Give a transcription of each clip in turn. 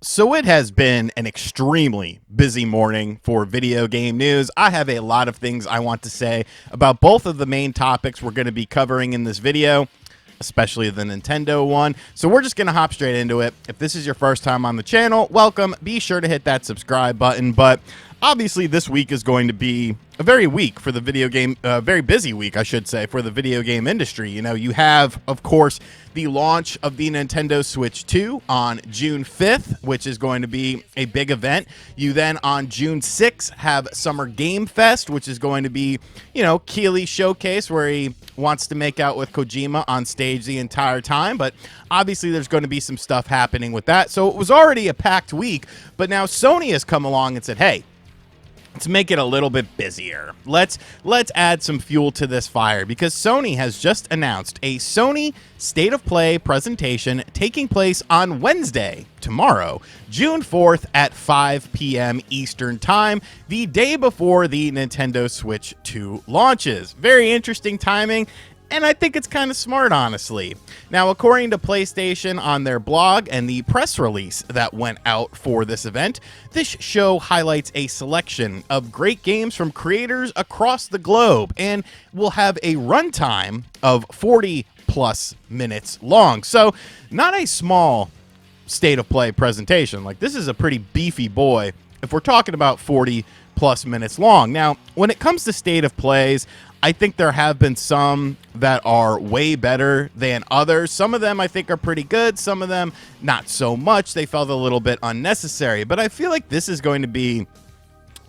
So it has been an extremely busy morning for video game news. I have a lot of things I want to say about both of the main topics we're going to be covering in this video, especially the Nintendo one. So we're just going to hop straight into it. If this is your first time on the channel, welcome. Be sure to hit that subscribe button. But obviously this week is going to be a very very busy week, I should say, for the video game industry. You know, you have, of course, the launch of the Nintendo Switch 2 on June 5th, which is going to be a big event. You then on June 6th have Summer Game Fest, which is going to be, you know, Keighley's showcase where he wants to make out with Kojima on stage the entire time. But obviously there's going to be some stuff happening with that. So it was already a packed week, but now Sony has come along and said, hey, let's make it a little bit busier. Let's add some fuel to this fire, because Sony has just announced a Sony State of Play presentation taking place on Wednesday, tomorrow, June 4th at 5 p.m. Eastern Time, the day before the Nintendo Switch 2 launches. Very interesting timing. And I think it's kind of smart, honestly. Now, according to PlayStation on their blog and the press release that went out for this event, this show highlights a selection of great games from creators across the globe and will have a runtime of 40 plus minutes long. So, not a small state of play presentation. Like, this is a pretty beefy boy if we're talking about 40 plus minutes long. Now, when it comes to state of plays, I think there have been some that are way better than others. Some of them I think are pretty good. Some of them not so much. They felt a little bit unnecessary. But I feel like this is going to be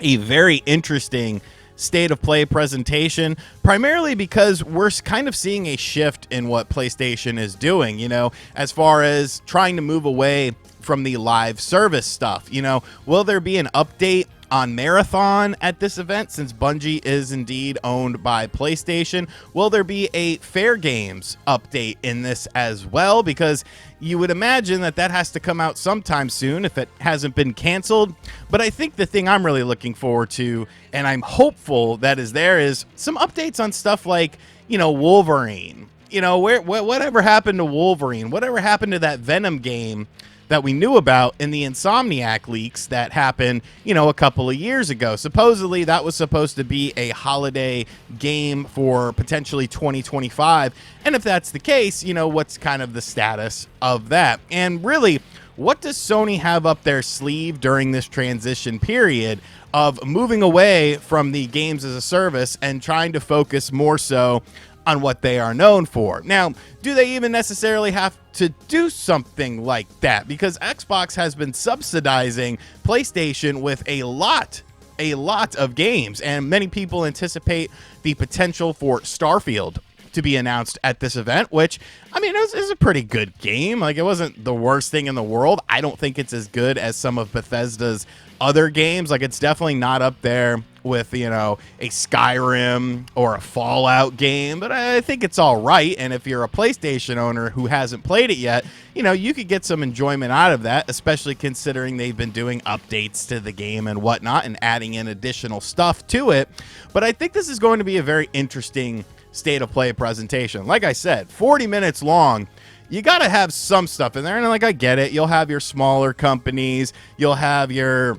a very interesting state of play presentation, primarily because we're kind of seeing a shift in what PlayStation is doing, you know, as far as trying to move away from the live service stuff. You know, will there be an update on Marathon at this event, since Bungie is indeed owned by PlayStation? Will there be a Fair Games update in this as well? Because you would imagine that has to come out sometime soon if it hasn't been canceled. But I think the thing I'm really looking forward to, and I'm hopeful that is some updates on stuff like, you know, Wolverine. You know, whatever happened to Wolverine? Whatever happened to that Venom game that we knew about in the Insomniac leaks that happened, you know, a couple of years ago? Supposedly that was supposed to be a holiday game for potentially 2025. And if that's the case, you know, what's kind of the status of that? And really, what does Sony have up their sleeve during this transition period of moving away from the games as a service and trying to focus more so on what they are known for? Now, do they even necessarily have to do something like that? Because Xbox has been subsidizing PlayStation with a lot of games, and many people anticipate the potential for Starfield to be announced at this event, which, I mean, it was a pretty good game. Like, it wasn't the worst thing in the world. I don't think it's as good as some of Bethesda's other games. Like, it's definitely not up there with, you know, a Skyrim or a Fallout game, but I think it's all right. And if you're a PlayStation owner who hasn't played it yet, you know, you could get some enjoyment out of that, especially considering they've been doing updates to the game and whatnot and adding in additional stuff to it. But I think this is going to be a very interesting state of play presentation. Like I said, 40 minutes long. You got to have some stuff in there. And like, I get it. You'll have your smaller companies. You'll have your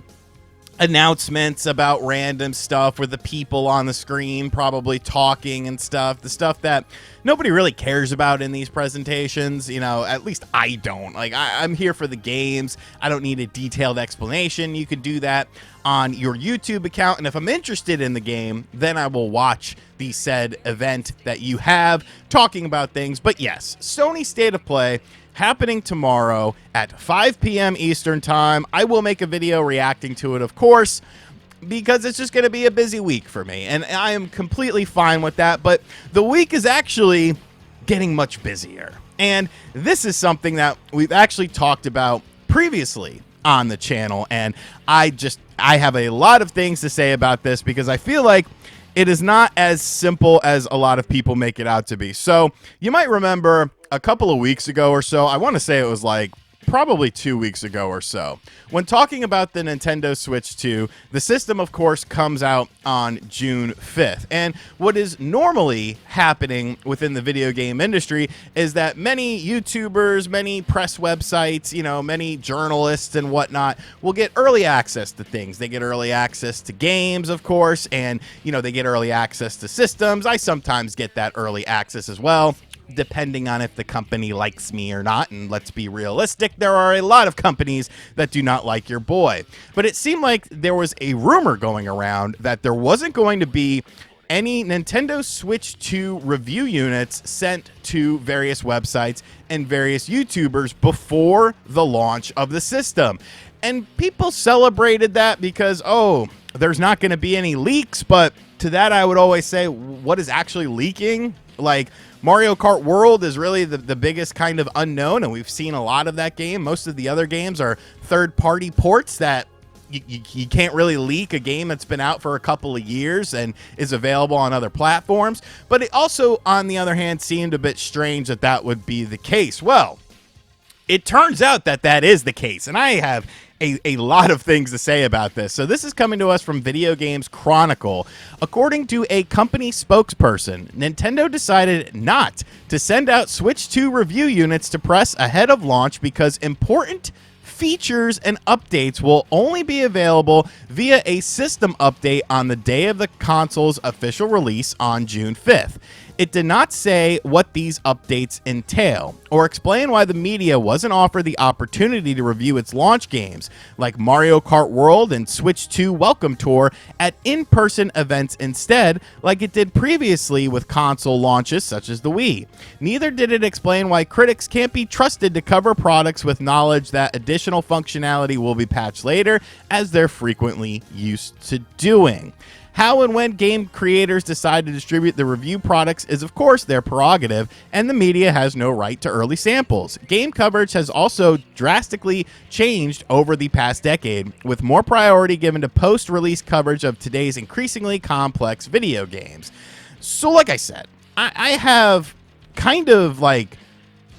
announcements about random stuff with the people on the screen probably talking and stuff. The stuff that nobody really cares about in these presentations. You know, at least I don't. Like, I'm here for the games. I don't need a detailed explanation. You could do that on your YouTube account. And if I'm interested in the game, then I will watch the said event that you have talking about things. But yes, Sony State of Play happening tomorrow at 5 p.m. Eastern Time. I will make a video reacting to it, of course, because it's just going to be a busy week for me, and I am completely fine with that. But the week is actually getting much busier, and this is something that we've actually talked about previously on the channel, and I have a lot of things to say about this, because I feel like it is not as simple as a lot of people make it out to be. So you might remember a couple of weeks ago or so, I want to say it was like probably 2 weeks ago or so. When talking about the Nintendo Switch 2, the system, of course, comes out on June 5th. And what is normally happening within the video game industry is that many YouTubers, many press websites, many journalists and whatnot will get early access to things. They get early access to games, of course, and, they get early access to systems. I sometimes get that early access as well, depending on if the company likes me or not. And let's be realistic, there are a lot of companies that do not like your boy. But it seemed like there was a rumor going around that there wasn't going to be any Nintendo Switch 2 review units sent to various websites and various YouTubers before the launch of the system. And people celebrated that because, there's not going to be any leaks. But to that, I would always say, what is actually leaking? Like, Mario Kart World is really the biggest kind of unknown, and we've seen a lot of that game. Most of the other games are third-party ports that you can't really leak a game that's been out for a couple of years and is available on other platforms. But it also, on the other hand, seemed a bit strange that would be the case. Well, it turns out that is the case, and I have a lot of things to say about this. So this is coming to us from Video Games Chronicle. According to a company spokesperson, Nintendo decided not to send out Switch 2 review units to press ahead of launch because important features and updates will only be available via a system update on the day of the console's official release on June 5th. It did not say what these updates entail or explain why the media wasn't offered the opportunity to review its launch games like Mario Kart World and Switch 2 Welcome Tour at in-person events instead, like it did previously with console launches such as the Wii. Neither did it explain why critics can't be trusted to cover products with knowledge that additional functionality will be patched later, as they're frequently used to doing. How and when game creators decide to distribute the review products is, of course, their prerogative, and the media has no right to early samples. Game coverage has also drastically changed over the past decade, with more priority given to post-release coverage of today's increasingly complex video games. So, like I said, I have kind of like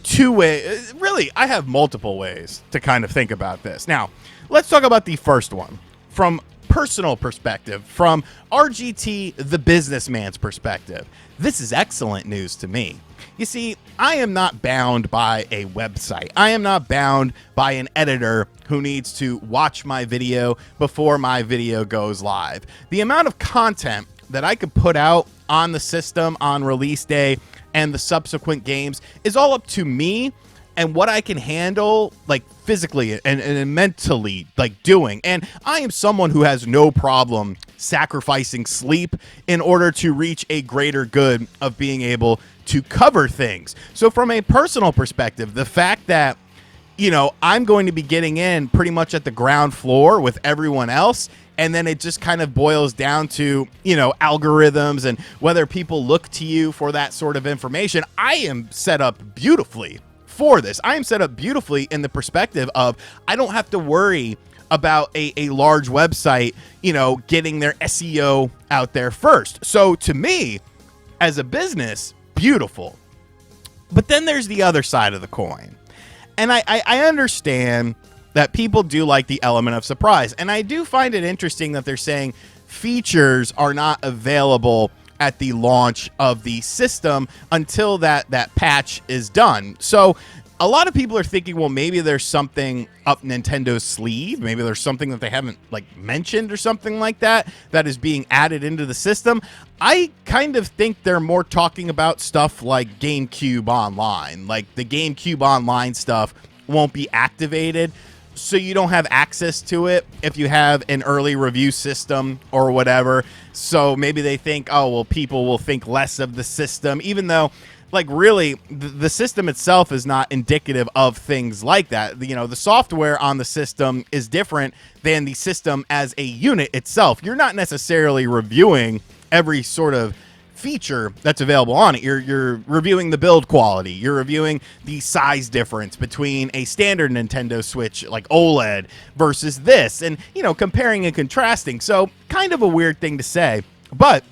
two ways. Really, I have multiple ways to kind of think about this. Now, let's talk about the first one from personal perspective, from RGT, the businessman's perspective. This is excellent news to me. You see, I am not bound by a website. I am not bound by an editor who needs to watch my video before my video goes live. The amount of content that I could put out on the system on release day and the subsequent games is all up to me and what I can handle, like, physically and mentally, like, doing. And I am someone who has no problem sacrificing sleep in order to reach a greater good of being able to cover things. So from a personal perspective, the fact that, I'm going to be getting in pretty much at the ground floor with everyone else, and then it just kind of boils down to, algorithms and whether people look to you for that sort of information. I am set up beautifully for this. I am set up beautifully in the perspective of I don't have to worry about a large website, getting their SEO out there first. So to me, as a business, beautiful. But then there's the other side of the coin. And I understand that people do like the element of surprise. And I do find it interesting that they're saying features are not available at the launch of the system until that patch is done. So a lot of people are thinking, well, maybe there's something up Nintendo's sleeve. Maybe there's something that they haven't mentioned or something like that is being added into the system. I kind of think they're more talking about stuff like GameCube Online. Like the GameCube Online stuff won't be activated, so you don't have access to it if you have an early review system or whatever. So maybe they think, people will think less of the system, even though, really, the system itself is not indicative of things like that. The software on the system is different than the system as a unit itself. You're not necessarily reviewing every sort of feature that's available on it. You're reviewing the build quality. You're reviewing the size difference between a standard Nintendo Switch like OLED versus this, and comparing and contrasting. So kind of a weird thing to say, but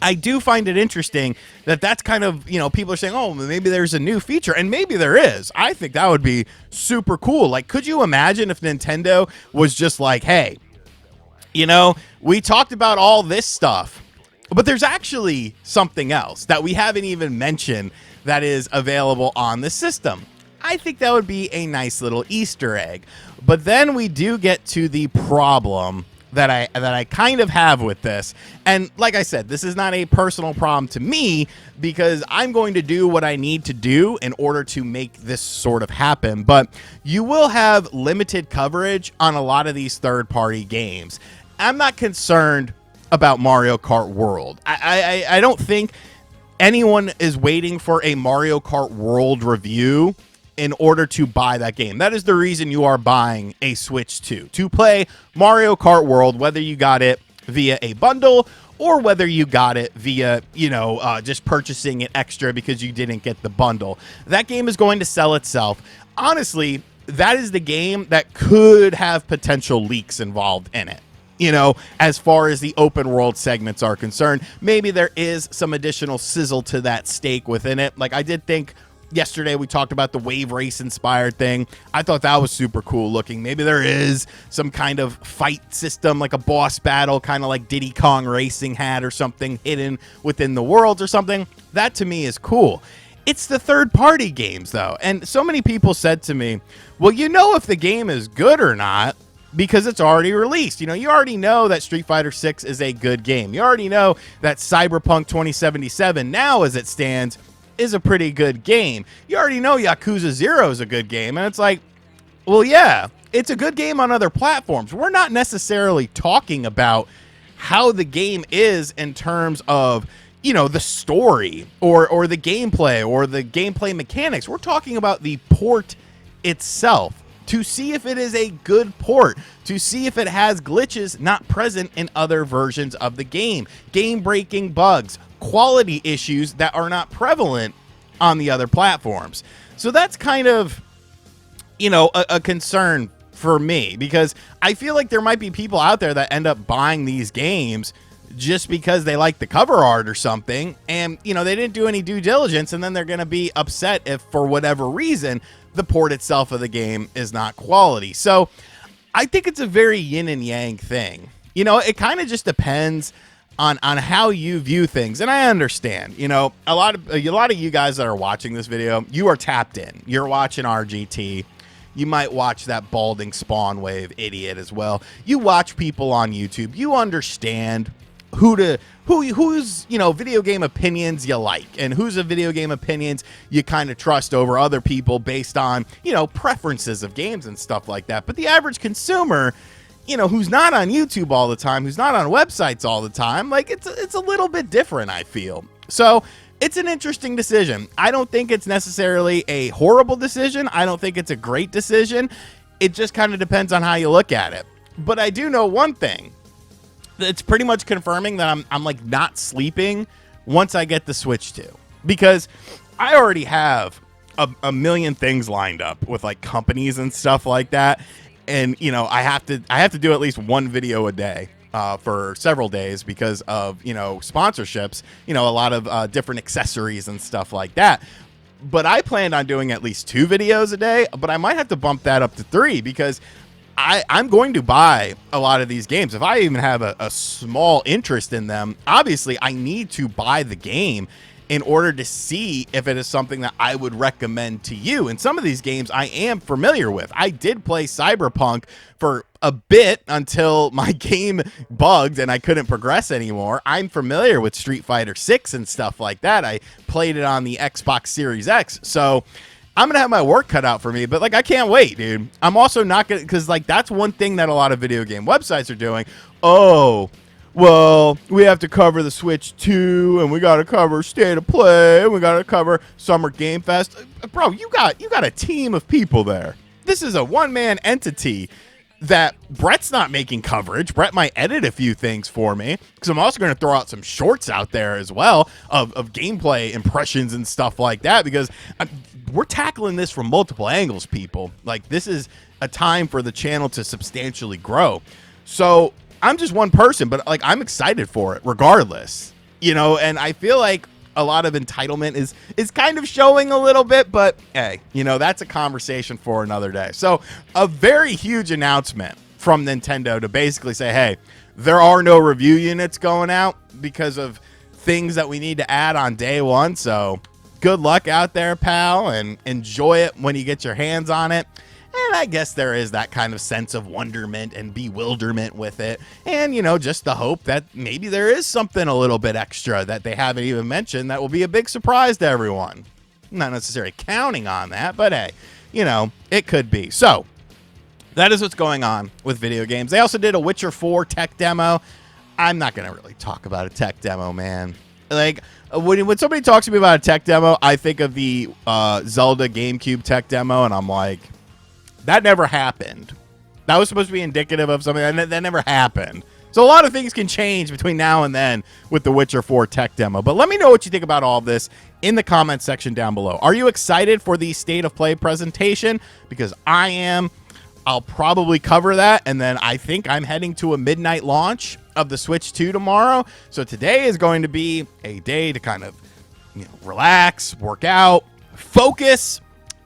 I do find it interesting that that's kind of, people are saying, oh, maybe there's a new feature, and maybe there is. I think that would be super cool. Like, could you imagine if Nintendo was just like, hey, we talked about all this stuff, but there's actually something else that we haven't even mentioned that is available on the system. I think that would be a nice little Easter egg. But then we do get to the problem that I kind of have with this. And like I said, this is not a personal problem to me because I'm going to do what I need to do in order to make this sort of happen. But you will have limited coverage on a lot of these third-party games. I'm not concerned about Mario Kart World. I don't think anyone is waiting for a Mario Kart World review in order to buy that game. That is the reason you are buying a Switch 2, to play Mario Kart World, whether you got it via a bundle or whether you got it via, just purchasing it extra because you didn't get the bundle. That game is going to sell itself. Honestly, that is the game that could have potential leaks involved in it. As far as the open world segments are concerned, maybe there is some additional sizzle to that steak within it. Like I did think yesterday we talked about the wave race inspired thing. I thought that was super cool looking. Maybe there is some kind of fight system, like a boss battle, kind of like Diddy Kong Racing had or something hidden within the worlds or something. That to me is cool. It's the third party games though. And so many people said to me, well, if the game is good or not, because it's already released. You already know that Street Fighter 6 is a good game. You already know that Cyberpunk 2077 now as it stands is a pretty good game. You already know Yakuza 0 is a good game. And it's like, well, yeah, it's a good game on other platforms. We're not necessarily talking about how the game is in terms of, the story or the gameplay or the gameplay mechanics. We're talking about the port itself, to see if it is a good port, to see if it has glitches not present in other versions of the game-breaking bugs, quality issues that are not prevalent on the other platforms. So that's kind of, a concern for me, because I feel like there might be people out there that end up buying these games just because they like the cover art or something, and, they didn't do any due diligence, and then they're going to be upset if, for whatever reason, the port itself of the game is not quality. So I think it's a very yin and yang thing. It kind of just depends on how you view things. And I understand, a lot of you guys that are watching this video, you are tapped in. You're watching RGT. You might watch that balding Spawn Wave idiot as well. You watch people on YouTube. You understand whose video game opinions you like and whose video game opinions you kind of trust over other people based on preferences of games and stuff like that. But the average consumer, who's not on YouTube all the time, who's not on websites all the time, like it's a little bit different, I feel. So it's an interesting decision. I don't think it's necessarily a horrible decision. I don't think it's a great decision. It just kind of depends on how you look at it. But I do know one thing. It's pretty much confirming that I'm like not sleeping once I get the Switch 2, because I already have a million things lined up with like companies and stuff like that. And, I have to do at least one video a day for several days because of, sponsorships, a lot of different accessories and stuff like that. But I planned on doing at least 2 videos a day, but I might have to bump that up to 3 because I'm going to buy a lot of these games. If I even have a small interest in them, obviously I need to buy the game in order to see if it is something that I would recommend to you. And some of these games I am familiar with. I did play Cyberpunk for a bit until my game bugged and I couldn't progress anymore. I'm familiar with Street Fighter 6 and stuff like that. I played it on the Xbox Series X. So I'm going to have my work cut out for me, but like, I can't wait, dude. I'm also not going to, because like, that's one thing that a lot of video game websites are doing. Oh, well, we have to cover the Switch 2 and we got to cover State of Play and we got to cover Summer Game Fest. Bro, you got a team of people there. This is a one-man entity that Brett's not making coverage. Brett might edit a few things for me, because I'm also going to throw out some shorts out there as well of gameplay impressions and stuff like that, because we're tackling this from multiple angles, people. Like, this is a time for the channel to substantially grow. So I'm just one person, but like, I'm excited for it regardless. you know, and I feel like a lot of entitlement is kind of showing a little bit, but hey, you know, that's a conversation for another day. So a very huge announcement from Nintendo to basically say, hey, there are no review units going out because of things that we need to add on day one. So good luck out there, pal, and enjoy it when you get your hands on it. And I guess there is that kind of sense of wonderment and bewilderment with it. And, you know, just the hope that maybe there is something a little bit extra that they haven't even mentioned that will be a big surprise to everyone. Not necessarily counting on that, but hey, you know, it could be. So that is what's going on with video games. They also did a Witcher 4 tech demo. I'm not going to really talk about a tech demo, man. Like, when somebody talks to me about a tech demo, I think of the Zelda GameCube tech demo, and I'm like, that never happened. That was supposed to be indicative of something that never happened. So a lot of things can change between now and then with the Witcher 4 tech demo. But let me know what you think about all of this in the comments section down below. Are you excited for the State of Play presentation? Because I am. I'll probably cover that, and then I think I'm heading to a midnight launch of the Switch 2 tomorrow. So today is going to be a day to kind of, you know, relax, work out, focus,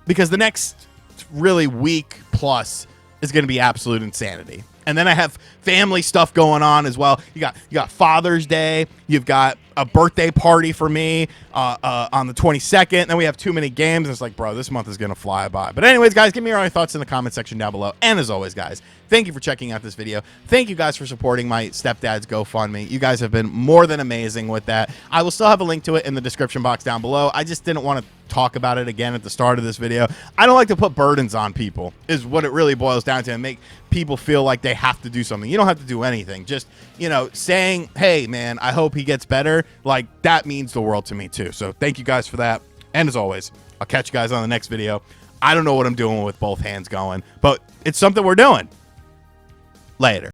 because the next really week plus is going to be absolute insanity. And then I have family stuff going on as well. You got Father's Day. You've got a birthday party for me on the 22nd. Then we have too many games. It's like, bro, this month is going to fly by. But anyways, guys, give me your thoughts in the comment section down below. And as always, guys, thank you for checking out this video. Thank you guys for supporting my stepdad's GoFundMe. You guys have been more than amazing with that. I will still have a link to it in the description box down below. I just didn't want to talk about it again at the start of this video. I don't like to put burdens on people, is what it really boils down to, and make people feel like they have to do something. You don't have to do anything. Just, you know, saying, hey, man, I hope he gets better, like, that means the world to me too. So thank you guys for that. And as always, I'll catch you guys on the next video. I don't know what I'm doing with both hands going, but it's something we're doing. Later.